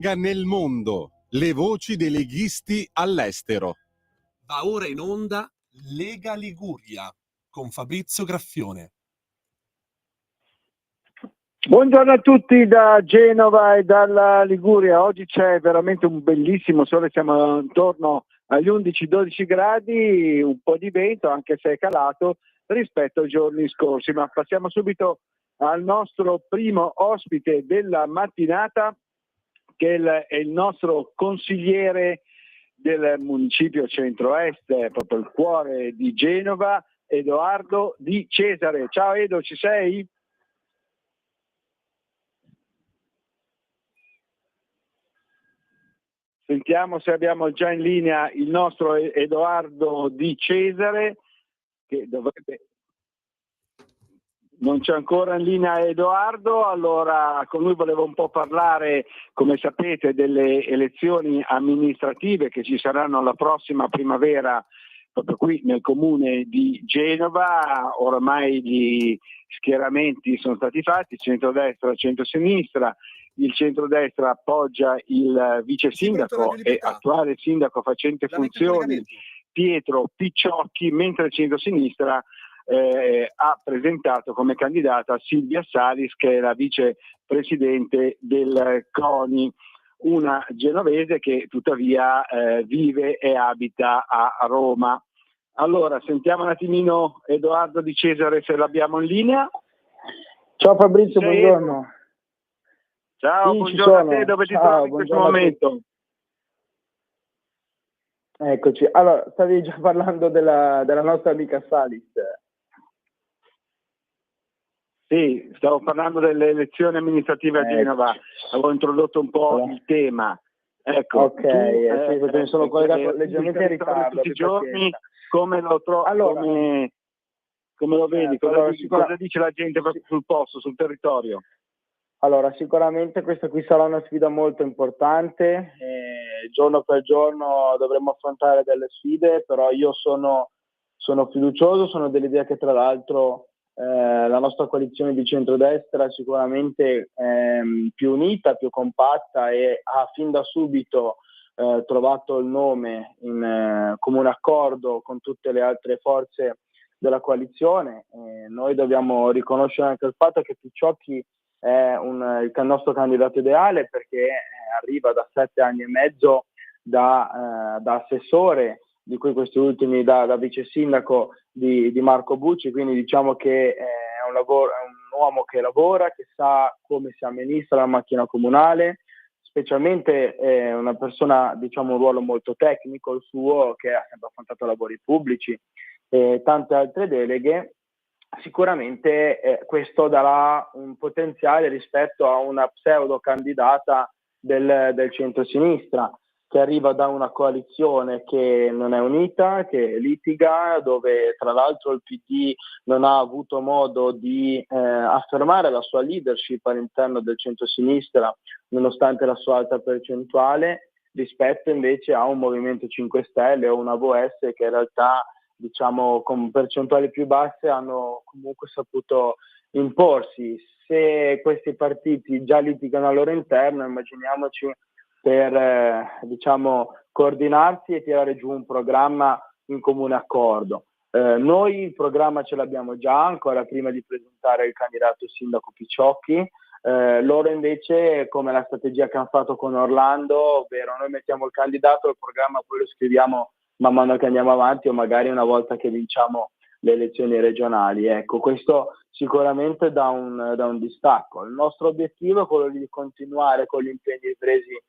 Nel mondo, le voci dei leghisti all'estero. Va ora in onda Lega Liguria con Fabrizio Graffione. Buongiorno a tutti da Genova e dalla Liguria. Oggi c'è veramente un bellissimo sole, siamo intorno agli 11-12 gradi, un po' di vento anche se è calato rispetto ai giorni scorsi, ma passiamo subito al nostro primo ospite della mattinata, che è il nostro consigliere del municipio centro-est, proprio il cuore di Genova, Edoardo Di Cesare. Ciao Edo, ci sei? Sentiamo se abbiamo già in linea il nostro Edoardo Di Cesare, che dovrebbe... Non c'è ancora in linea Edoardo, allora con lui volevo un po' parlare, come sapete, delle elezioni amministrative che ci saranno la prossima primavera proprio qui nel comune di Genova. Ormai gli schieramenti sono stati fatti, centrodestra, centrosinistra. Il centrodestra appoggia il vice sindaco e attuale sindaco facente funzioni Pietro Picciocchi, mentre il centrosinistra ha presentato come candidata Silvia Salis, che è la vicepresidente del CONI, una genovese che tuttavia vive e abita a Roma. Allora, sentiamo un attimino Edoardo Di Cesare se l'abbiamo in linea. Ciao Fabrizio, buongiorno. Ciao, Sì, buongiorno a te, dove ti trovi in questo momento? Eccoci, allora stavi già parlando della nostra amica Salis. Sì, stavo parlando delle elezioni amministrative a Genova, avevo introdotto un po' il tema. Ecco, ok, perché mi sono collegato leggermente in ritardo. Tutti i giorni, come lo trovi, allora, come lo vedi, cosa dice la gente proprio sul posto, sul territorio? Allora, sicuramente questa qui sarà una sfida molto importante, giorno per giorno dovremo affrontare delle sfide, però io sono fiducioso, sono dell'idea che tra l'altro la nostra coalizione di centrodestra è sicuramente più unita, più compatta e ha fin da subito trovato il nome in comune accordo con tutte le altre forze della coalizione. Noi dobbiamo riconoscere anche il fatto che Picciocchi è il nostro candidato ideale, perché arriva da 7 anni e mezzo da assessore, di cui questi ultimi da vice sindaco di Marco Bucci, quindi diciamo che è un uomo che lavora, che sa come si amministra la macchina comunale, specialmente una persona, diciamo, un ruolo molto tecnico il suo, che ha sempre affrontato lavori pubblici e tante altre deleghe. Sicuramente questo darà un potenziale rispetto a una pseudo candidata del centro-sinistra, che arriva da una coalizione che non è unita, che litiga, dove tra l'altro il PD non ha avuto modo di affermare la sua leadership all'interno del centro-sinistra, nonostante la sua alta percentuale, rispetto invece a un Movimento 5 Stelle o una VS che in realtà, diciamo, con percentuali più basse hanno comunque saputo imporsi. Se questi partiti già litigano al loro interno, immaginiamoci per diciamo coordinarsi e tirare giù un programma in comune accordo. Noi il programma ce l'abbiamo già, ancora prima di presentare il candidato sindaco Picciocchi. Loro invece, come la strategia che hanno fatto con Orlando, ovvero noi mettiamo il candidato, il programma poi lo scriviamo man mano che andiamo avanti o magari una volta che vinciamo le elezioni regionali. Ecco, questo sicuramente dà un distacco. Il nostro obiettivo è quello di continuare con gli impegni presi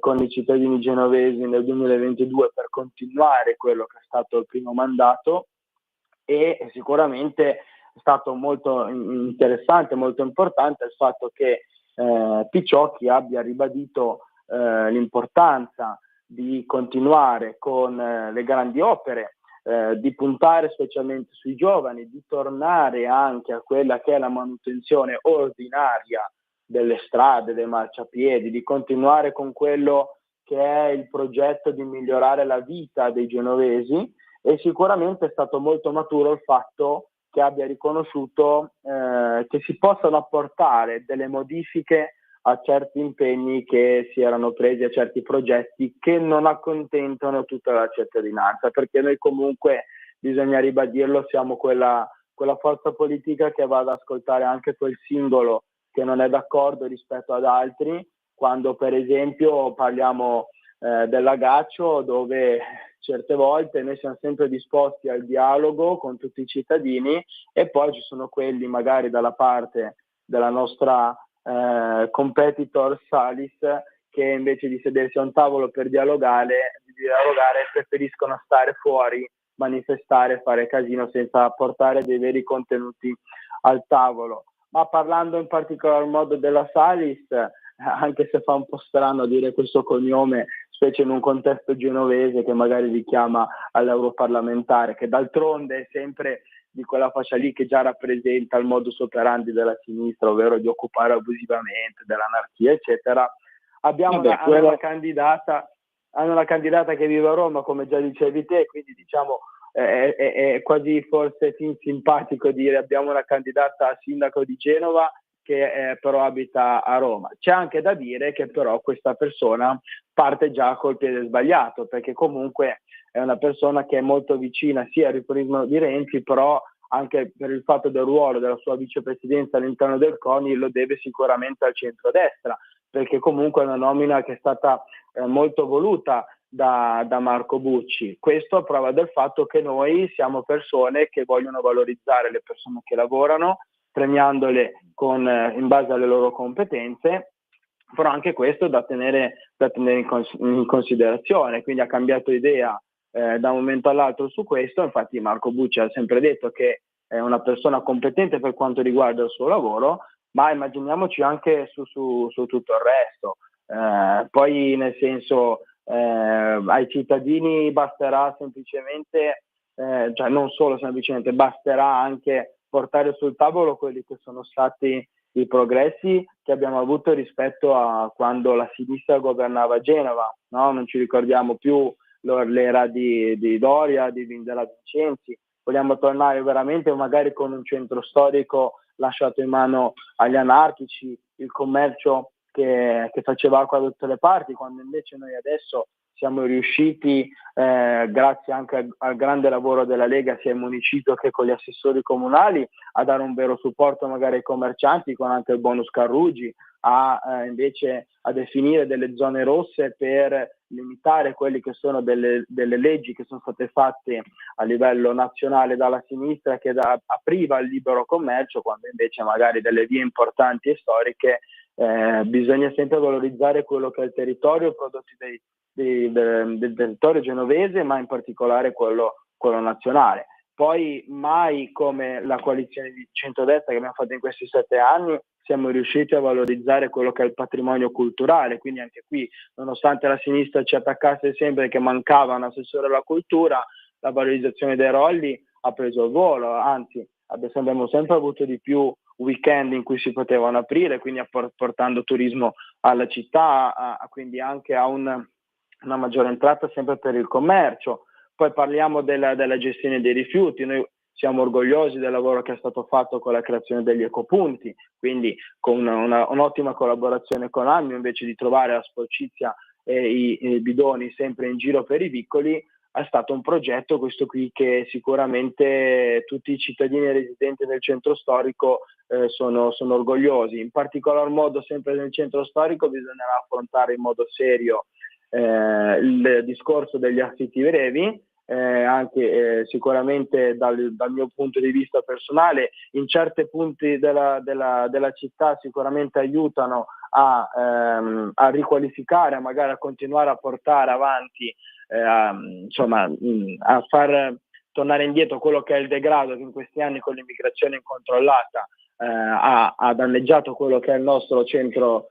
con i cittadini genovesi nel 2022 per continuare quello che è stato il primo mandato, e sicuramente è stato molto interessante, molto importante il fatto che Picciocchi abbia ribadito l'importanza di continuare con le grandi opere, di puntare specialmente sui giovani, di tornare anche a quella che è la manutenzione ordinaria delle strade, dei marciapiedi, di continuare con quello che è il progetto di migliorare la vita dei genovesi. E sicuramente è stato molto maturo il fatto che abbia riconosciuto che si possano apportare delle modifiche a certi impegni che si erano presi, a certi progetti che non accontentano tutta la cittadinanza, perché noi comunque, bisogna ribadirlo, siamo quella forza politica che va ad ascoltare anche quel singolo che non è d'accordo rispetto ad altri, quando per esempio parliamo dell'Agaccio, dove certe volte noi siamo sempre disposti al dialogo con tutti i cittadini, e poi ci sono quelli magari dalla parte della nostra competitor Salis, che invece di sedersi a un tavolo per dialogare preferiscono stare fuori, manifestare, fare casino senza portare dei veri contenuti al tavolo. Ma parlando in particolar modo della Salis, anche se fa un po' strano dire questo cognome, specie in un contesto genovese che magari richiama all'europarlamentare, che d'altronde è sempre di quella fascia lì che già rappresenta il modus operandi della sinistra, ovvero di occupare abusivamente, dell'anarchia, eccetera. Hanno una candidata che vive a Roma, come già dicevi te, quindi diciamo è quasi forse simpatico dire abbiamo una candidata a sindaco di Genova che però abita a Roma. C'è anche da dire che però questa persona parte già col piede sbagliato, perché comunque è una persona che è molto vicina sia al riformismo di Renzi, però anche per il fatto del ruolo della sua vicepresidenza all'interno del CONI lo deve sicuramente al centrodestra, perché comunque è una nomina che è stata molto voluta da Marco Bucci. Questo a prova del fatto che noi siamo persone che vogliono valorizzare le persone che lavorano, premiandole in base alle loro competenze, però anche questo da tenere in considerazione. Quindi ha cambiato idea da un momento all'altro su questo. Infatti Marco Bucci ha sempre detto che è una persona competente per quanto riguarda il suo lavoro, ma immaginiamoci anche su tutto il resto. Poi nel senso ai cittadini basterà semplicemente, cioè non solo semplicemente, basterà anche portare sul tavolo quelli che sono stati i progressi che abbiamo avuto rispetto a quando la sinistra governava Genova, no? Non ci ricordiamo più l'era di Doria, della Vincenzi. Vogliamo tornare veramente magari con un centro storico lasciato in mano agli anarchici, il commercio che faceva acqua da tutte le parti, quando invece noi adesso siamo riusciti, grazie anche al grande lavoro della Lega, sia in municipio che con gli assessori comunali, a dare un vero supporto magari ai commercianti con anche il bonus Carrugi, invece a definire delle zone rosse per limitare quelle che sono delle leggi che sono state fatte a livello nazionale dalla sinistra, che apriva il libero commercio, quando invece magari delle vie importanti e storiche bisogna sempre valorizzare quello che è il territorio, i prodotti del territorio genovese, ma in particolare quello nazionale. Poi mai come la coalizione di centrodestra che abbiamo fatto in questi 7 anni siamo riusciti a valorizzare quello che è il patrimonio culturale, quindi anche qui, nonostante la sinistra ci attaccasse sempre che mancava un assessore alla cultura, la valorizzazione dei rolli ha preso il volo, anzi abbiamo sempre avuto di più weekend in cui si potevano aprire, quindi portando turismo alla città, quindi anche a una maggiore entrata sempre per il commercio. Poi parliamo della gestione dei rifiuti. Noi siamo orgogliosi del lavoro che è stato fatto con la creazione degli ecopunti, quindi con un'ottima collaborazione con AMIO, invece di trovare la sporcizia e i bidoni sempre in giro per i vicoli. È stato un progetto questo qui che sicuramente tutti i cittadini residenti del centro storico sono orgogliosi. In particolar modo sempre nel centro storico bisognerà affrontare in modo serio il discorso degli affitti brevi, anche sicuramente dal mio punto di vista personale in certi punti della città sicuramente aiutano a riqualificare, magari a continuare a portare avanti, a far tornare indietro quello che è il degrado che in questi anni con l'immigrazione incontrollata ha danneggiato quello che è il nostro centro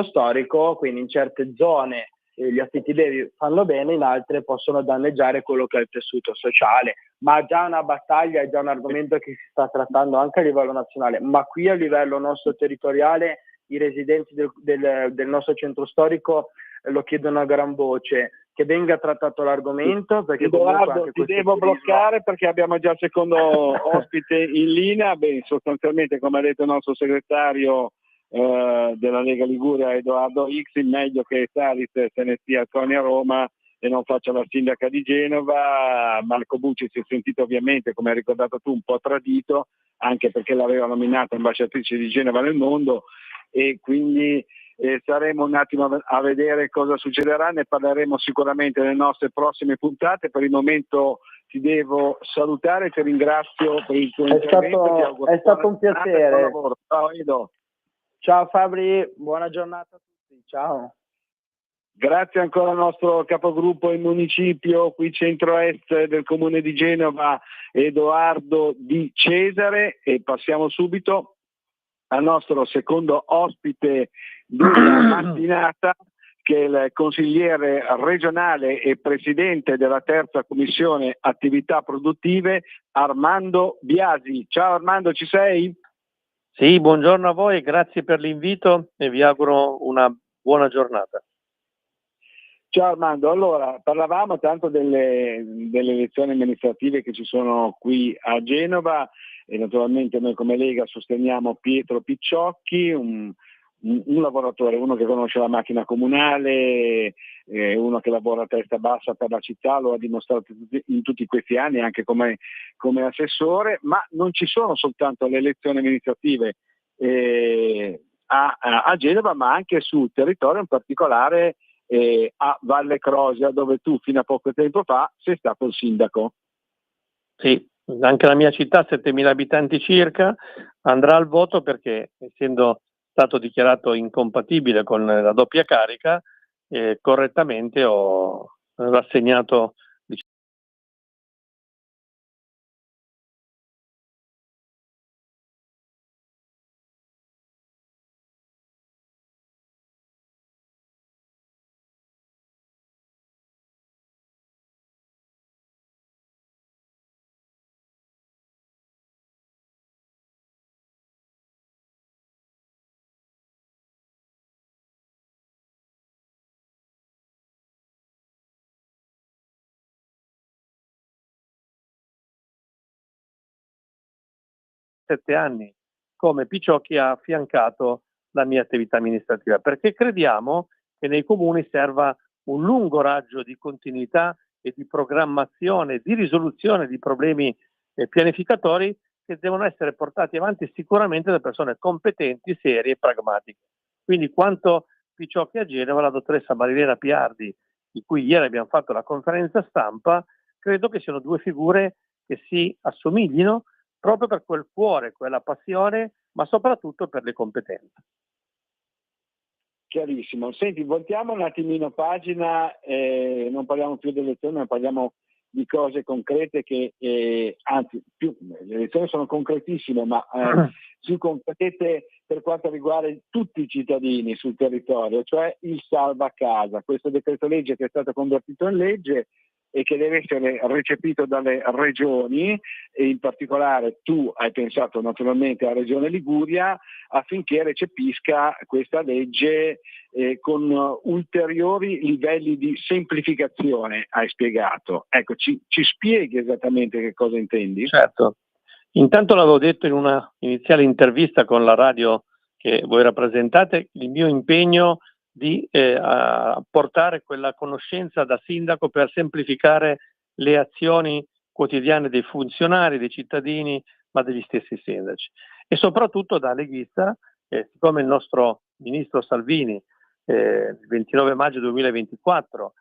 storico. Quindi in certe zone gli affitti brevi fanno bene, in altre possono danneggiare quello che è il tessuto sociale, ma già una battaglia, è già un argomento che si sta trattando anche a livello nazionale, ma qui a livello nostro territoriale i residenti del nostro centro storico lo chiedono a gran voce, che venga trattato l'argomento, perché Edoardo, ti devo bloccare perché abbiamo già il secondo ospite in linea. Beh, sostanzialmente, come ha detto il nostro segretario della Lega Liguria Edoardo X, meglio che Salis se ne stia a Konya Roma e non faccia la sindaca di Genova. Marco Bucci si è sentito ovviamente, come hai ricordato tu, un po' tradito, anche perché l'aveva nominata ambasciatrice di Genova nel mondo, e quindi staremo un attimo a vedere cosa succederà, ne parleremo sicuramente nelle nostre prossime puntate. Per il momento ti devo salutare, ti ringrazio per il tuo intervento. È stato un piacere. Ciao Edo. Ciao Fabri, buona giornata a tutti, ciao. Grazie ancora al nostro capogruppo in municipio qui centro-est del comune di Genova, Edoardo Di Cesare, e passiamo subito al nostro secondo ospite della mattinata, che è il consigliere regionale e presidente della terza commissione attività produttive, Armando Biasi. Ciao Armando, ci sei? Sì, buongiorno a voi, grazie per l'invito e vi auguro una buona giornata. Ciao Armando, allora parlavamo tanto delle elezioni amministrative che ci sono qui a Genova, e naturalmente noi come Lega sosteniamo Pietro Picciocchi, un lavoratore, uno che conosce la macchina comunale, uno che lavora a testa bassa per la città, lo ha dimostrato in tutti questi anni anche come assessore. Ma non ci sono soltanto le elezioni amministrative a Genova, ma anche sul territorio, in particolare a Valle Crosia, dove tu fino a poco tempo fa sei stato il sindaco. Sì, anche la mia città, 7.000 abitanti circa, andrà al voto perché, essendo stato dichiarato incompatibile con la doppia carica, correttamente ho rassegnato anni come Picciocchi ha affiancato la mia attività amministrativa, perché crediamo che nei comuni serva un lungo raggio di continuità e di programmazione, di risoluzione di problemi pianificatori che devono essere portati avanti sicuramente da persone competenti, serie e pragmatiche. Quindi quanto Picciocchi a Genova, la dottoressa Marilena Piardi, di cui ieri abbiamo fatto la conferenza stampa, credo che siano due figure che si assomiglino proprio per quel cuore, quella passione, ma soprattutto per le competenze. Chiarissimo. Senti, voltiamo un attimino pagina, non parliamo più delle elezioni, ma parliamo di cose concrete che, anzi, le elezioni sono concretissime, ma si concrete per quanto riguarda tutti i cittadini sul territorio, cioè il salva casa, questo decreto legge che è stato convertito in legge e che deve essere recepito dalle regioni, e in particolare tu hai pensato naturalmente alla Regione Liguria affinché recepisca questa legge con ulteriori livelli di semplificazione, hai spiegato. Ecco, ci spieghi esattamente che cosa intendi? Certo. Intanto l'avevo detto in una iniziale intervista con la radio che voi rappresentate, il mio impegno di portare quella conoscenza da sindaco per semplificare le azioni quotidiane dei funzionari, dei cittadini, ma degli stessi sindaci. E soprattutto da leghista, siccome il nostro ministro Salvini il 29 maggio 2024,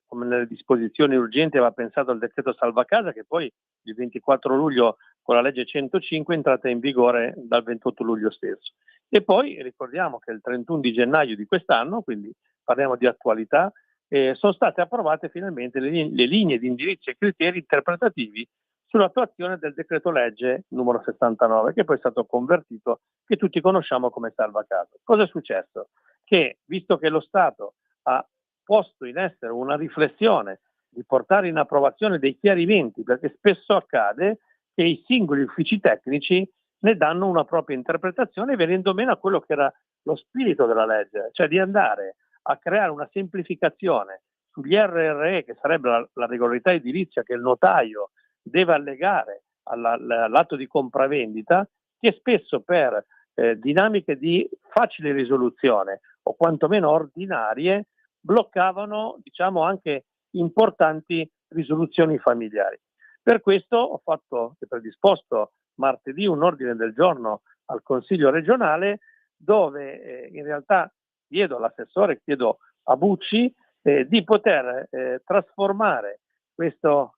come nelle disposizioni urgenti, aveva pensato al decreto salva casa, che poi il 24 luglio con la legge 105 è entrata in vigore dal 28 luglio stesso. E poi ricordiamo che il 31 di gennaio di quest'anno, quindi parliamo di attualità, sono state approvate finalmente le linee di indirizzo e criteri interpretativi sull'attuazione del decreto legge numero 69, che poi è stato convertito, che tutti conosciamo come salva casa. Cosa è successo? Che, visto che lo Stato ha posto in essere una riflessione di portare in approvazione dei chiarimenti, perché spesso accade che i singoli uffici tecnici ne danno una propria interpretazione, venendo meno a quello che era lo spirito della legge, cioè di andare a creare una semplificazione sugli RRE, che sarebbe la regolarità edilizia che il notaio deve allegare all'atto di compravendita, che spesso per dinamiche di facile risoluzione o quantomeno ordinarie bloccavano, diciamo, anche importanti risoluzioni familiari. Per questo ho fatto e predisposto martedì un ordine del giorno al Consiglio regionale dove in realtà chiedo all'assessore, chiedo a Bucci di poter trasformare questa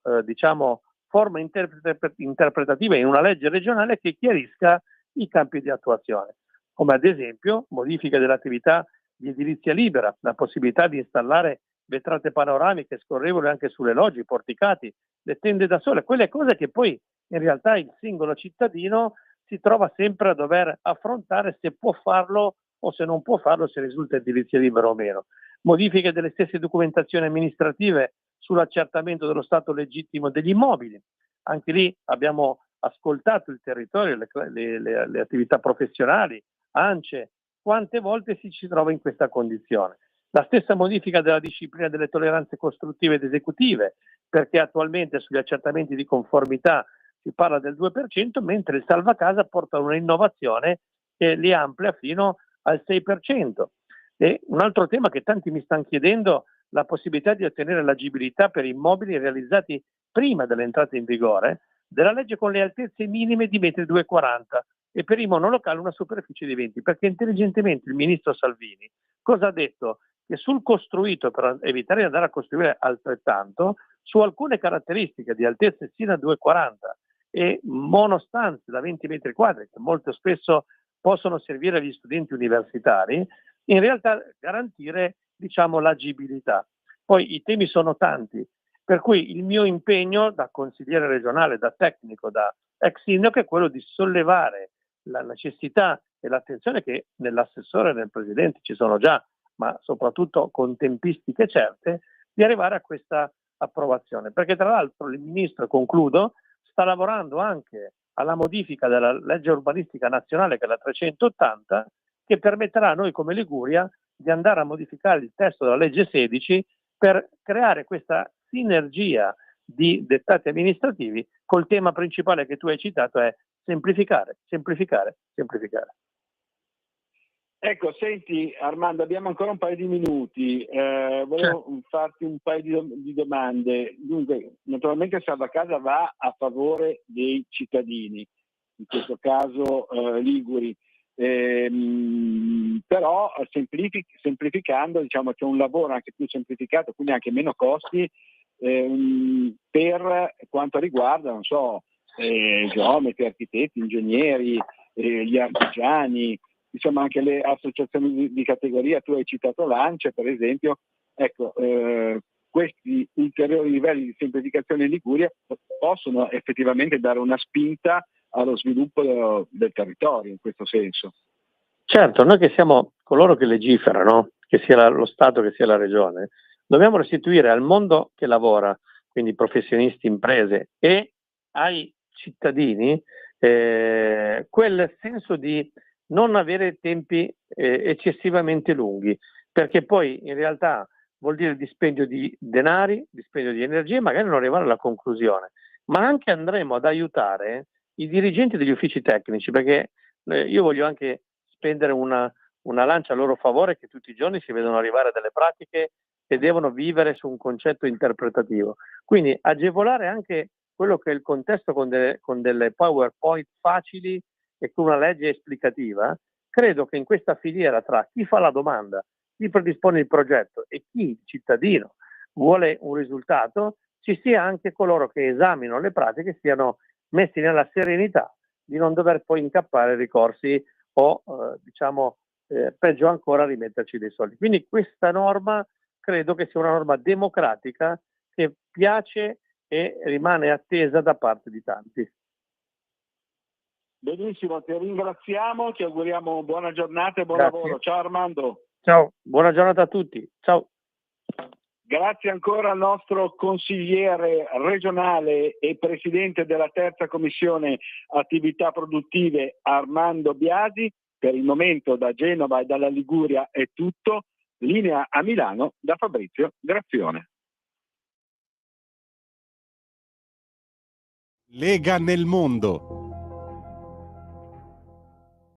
forma interpretativa in una legge regionale che chiarisca i campi di attuazione, come ad esempio modifiche dell'attività di edilizia libera, la possibilità di installare vetrate panoramiche scorrevoli anche sulle logge, i porticati, le tende da sole, quelle cose che poi in realtà il singolo cittadino si trova sempre a dover affrontare se può farlo o se non può farlo, se risulta edilizia libera o meno. Modifiche delle stesse documentazioni amministrative sull'accertamento dello stato legittimo degli immobili. Anche lì abbiamo ascoltato il territorio, le attività professionali, ANCE, quante volte si trova in questa condizione. La stessa modifica della disciplina delle tolleranze costruttive ed esecutive, perché attualmente sugli accertamenti di conformità si parla del 2%, mentre il salvacasa porta a una innovazione che li amplia fino al 6%. E un altro tema che tanti mi stanno chiedendo, la possibilità di ottenere l'agibilità per immobili realizzati prima dell'entrata in vigore della legge con le altezze minime di 1,40 m e per i monolocali una superficie di 20, perché intelligentemente il ministro Salvini cosa ha detto? Che sul costruito, per evitare di andare a costruire altrettanto, su alcune caratteristiche di altezze sino a 2,40 e monostanze da 20 metri quadri, che molto spesso possono servire agli studenti universitari, in realtà garantire, diciamo, l'agibilità. Poi i temi sono tanti, per cui il mio impegno da consigliere regionale, da tecnico, da ex sindaco è quello di sollevare la necessità e l'attenzione che nell'assessore e nel presidente ci sono già, ma soprattutto con tempistiche certe, di arrivare a questa approvazione. Perché tra l'altro il ministro, concludo, sta lavorando anche alla modifica della legge urbanistica nazionale, che è la 380, che permetterà a noi come Liguria di andare a modificare il testo della legge 16 per creare questa sinergia di dettati amministrativi col tema principale che tu hai citato, è semplificare, semplificare, semplificare. Ecco, senti Armando, abbiamo ancora un paio di minuti, volevo farti un paio di domande. Dunque, naturalmente Salvacasa va a favore dei cittadini, in questo caso liguri, però semplificando, diciamo, c'è un lavoro anche più semplificato, quindi anche meno costi per quanto riguarda, non so, geometri, architetti, ingegneri, gli artigiani, insomma anche le associazioni di categoria. Tu hai citato l'ANCE per esempio. Ecco, questi ulteriori livelli di semplificazione in Liguria possono effettivamente dare una spinta allo sviluppo del territorio in questo senso. Certo, noi che siamo coloro che legiferano, che sia lo Stato che sia la Regione, dobbiamo restituire al mondo che lavora, quindi professionisti, imprese, e ai cittadini quel senso di non avere tempi eccessivamente lunghi, perché poi in realtà vuol dire dispendio di denari, dispendio di energie, magari non arrivare alla conclusione, ma anche andremo ad aiutare i dirigenti degli uffici tecnici, perché io voglio anche spendere una lancia a loro favore, che tutti i giorni si vedono arrivare delle pratiche che devono vivere su un concetto interpretativo. Quindi agevolare anche quello che è il contesto con delle PowerPoint facili e con una legge esplicativa. Credo che in questa filiera tra chi fa la domanda, chi predispone il progetto e chi, il cittadino, vuole un risultato, ci sia anche coloro che esaminano le pratiche siano messi nella serenità di non dover poi incappare ricorsi o peggio ancora rimetterci dei soldi. Quindi questa norma credo che sia una norma democratica che piace e rimane attesa da parte di tanti. Benissimo, ti ringraziamo, ti auguriamo buona giornata e buon Grazie. lavoro. Ciao Armando. Ciao, buona giornata a tutti. Ciao. Grazie ancora al nostro consigliere regionale e presidente della terza commissione attività produttive Armando Biasi. Per il momento da Genova e dalla Liguria è tutto. Linea a Milano da Fabrizio Graffione. Lega nel mondo.